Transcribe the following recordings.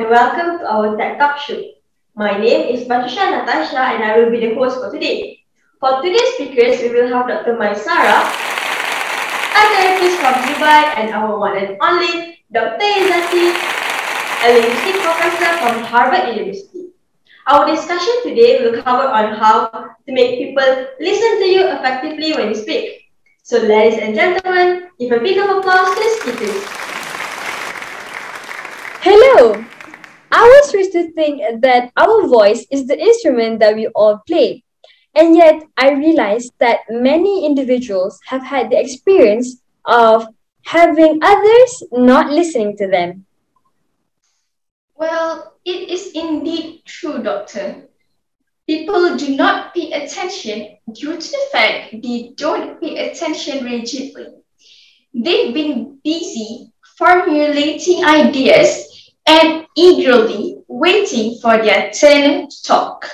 and welcome to our Tech Talk show. My name is Batrisyia Natasha and I will be the host for today. For today's speakers, we will have Dr. Maisarah, a therapist from Dubai, and our one and only Dr. Idzatty, a linguistic professor from Harvard University. Our discussion today will cover on how to make people listen to you effectively when you speak. So ladies and gentlemen, give a big of applause to the speakers. Hello! I was raised to think that our voice is the instrument that we all play. And yet, I realized that many individuals have had the experience of having others not listening to them. Well, it is indeed true, Doctor. People do not pay attention due to the fact they don't pay attention rigidly. They've been busy formulating ideas and eagerly waiting for their turn to talk.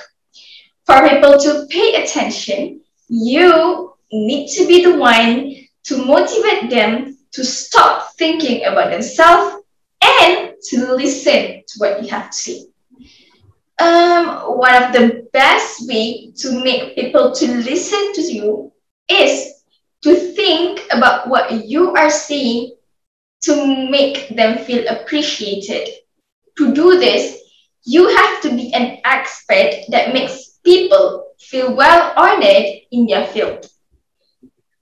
For people to pay attention, you need to be the one to motivate them to stop thinking about themselves and to listen to what you have to say. One of the best way to make people to listen to you is to think about what you are saying to make them feel appreciated. To do this, you have to be an expert that makes people feel well honored in their field.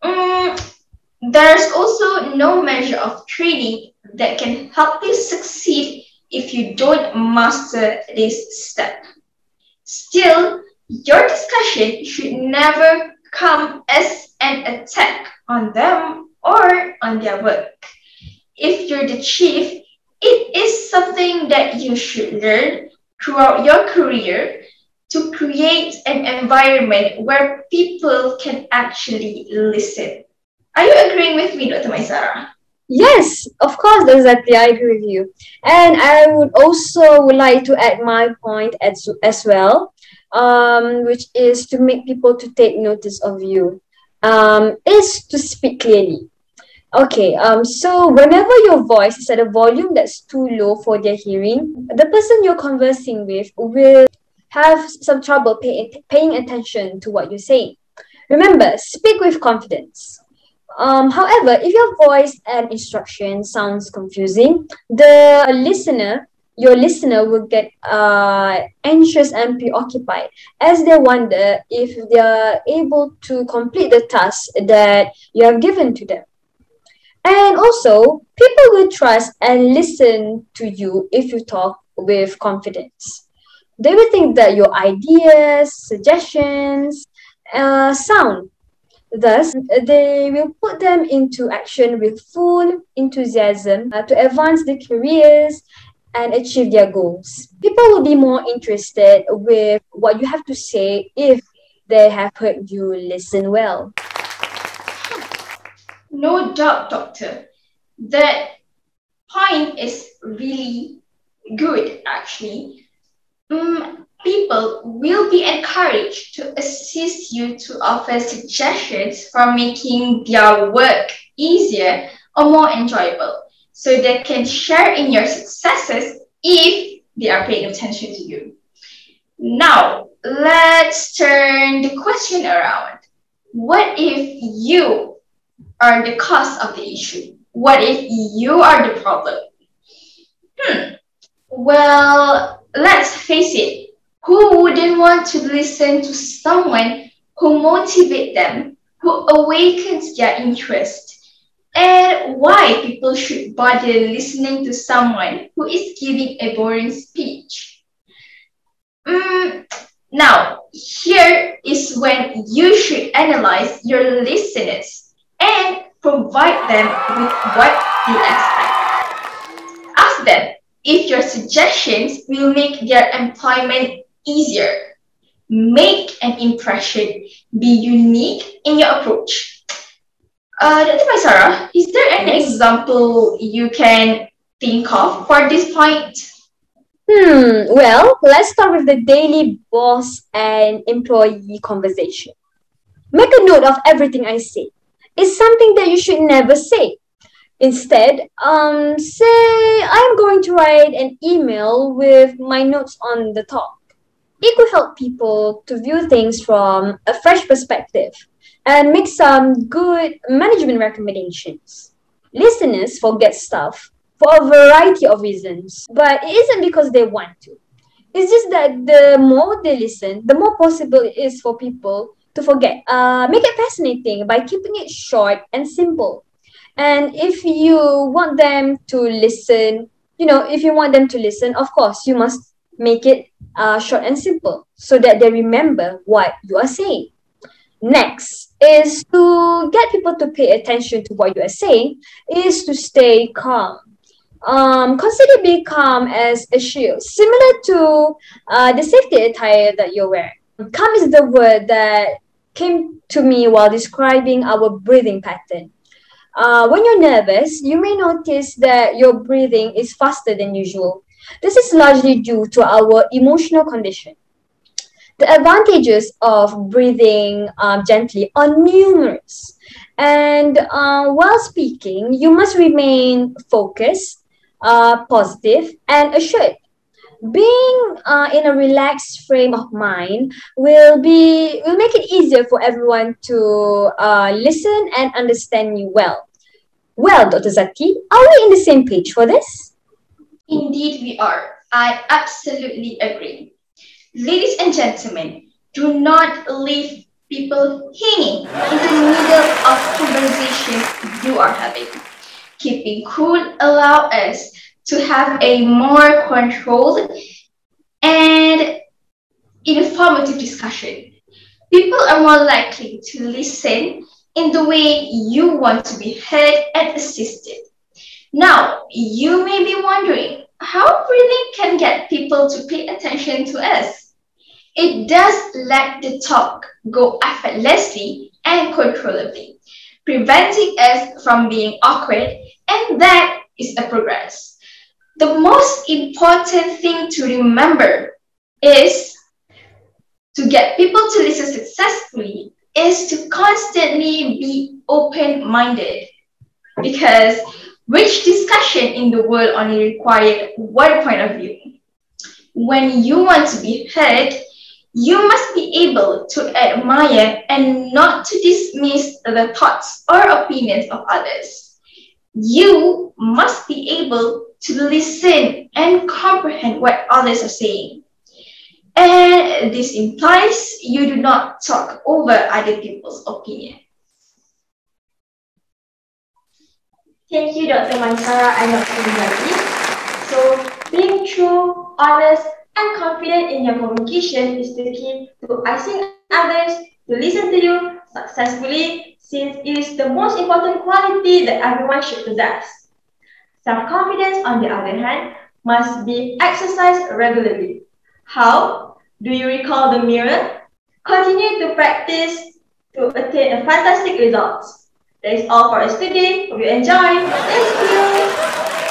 There's also no measure of training that can help you succeed if you don't master this step. Still, your discussion should never come as an attack on them or on their work. If you're the chief, it is something that you should learn throughout your career to create an environment where people can actually listen. Are you agreeing with me, Dr. Maisarah? Yes, of course, exactly. I agree with you. And I would also like to add my point as well, which is to make people to take notice of you, is to speak clearly. Okay, so whenever your voice is at a volume that's too low for their hearing, the person you're conversing with will have some trouble paying attention to what you're saying. Remember, speak with confidence. However, if your voice and instruction sounds confusing, your listener will get anxious and preoccupied as they wonder if they are able to complete the task that you have given to them. And also, people will trust and listen to you if you talk with confidence. They will think that your ideas, suggestions, sound. Thus, they will put them into action with full enthusiasm to advance their careers and achieve their goals. People will be more interested with what you have to say if they have heard you listen well. No doubt, Doctor. That point is really good, actually. People will be encouraged to assist you to offer suggestions for making their work easier or more enjoyable, so they can share in your successes if they are paying attention to you. Now, let's turn the question around. What if you are the cause of the issue? What if you are the problem? Well, let's face it. Who wouldn't want to listen to someone who motivates them, who awakens their interest? And why people should bother listening to someone who is giving a boring speech? Now, here is when you should analyze your listeners and provide them with what they expect. Ask them if your suggestions will make their employment easier. Make an impression. Be unique in your approach. Dr. Maisarah, is there an example you can think of for this point? Well, let's start with the daily boss and employee conversation. Make a note of everything I say. It's something that you should never say. Instead, say I'm going to write an email with my notes on the top. It could help people to view things from a fresh perspective and make some good management recommendations. Listeners forget stuff for a variety of reasons, but it isn't because they want to. It's just that the more they listen, the more possible it is for people to forget. Make it fascinating by keeping it short and simple. And if you want them to listen, if you want them to listen, of course, you must make it short and simple so that they remember what you are saying. Next is to get people to pay attention to what you are saying is to stay calm. Consider being calm as a shield, similar to the safety attire that you're wearing. Calm is the word that came to me while describing our breathing pattern. When you're nervous, you may notice that your breathing is faster than usual. This is largely due to our emotional condition. The advantages of breathing gently are numerous. And while speaking, you must remain focused, positive, and assured. Being in a relaxed frame of mind will make it easier for everyone to listen and understand you well. Well, Dr. Zaki, are we in the same page for this? Indeed, we are. I absolutely agree. Ladies and gentlemen, do not leave people hanging in the middle of conversation you are having. Keeping cool allow us to have a more controlled and informative discussion. People are more likely to listen in the way you want to be heard and assisted. Now, you may be wondering how breathing can get people to pay attention to us. It does let the talk go effortlessly and controllably, preventing us from being awkward, and that is a progress. The most important thing to remember is to get people to listen successfully is to constantly be open-minded, because which discussion in the world only required one point of view. When you want to be heard, you must be able to admire and not to dismiss the thoughts or opinions of others. You must be able to listen and comprehend what others are saying. And this implies you do not talk over other people's opinion. Thank you, Dr. Maisarah and Dr. Idzatty. So, being true, honest, and confident in your communication is the key to asking others to listen to you successfully, since it is the most important quality that everyone should possess. Self-confidence, on the other hand, must be exercised regularly. How? Do you recall the mirror? Continue to practice to attain a fantastic results. That is all for us today. Hope you enjoy. Thank you.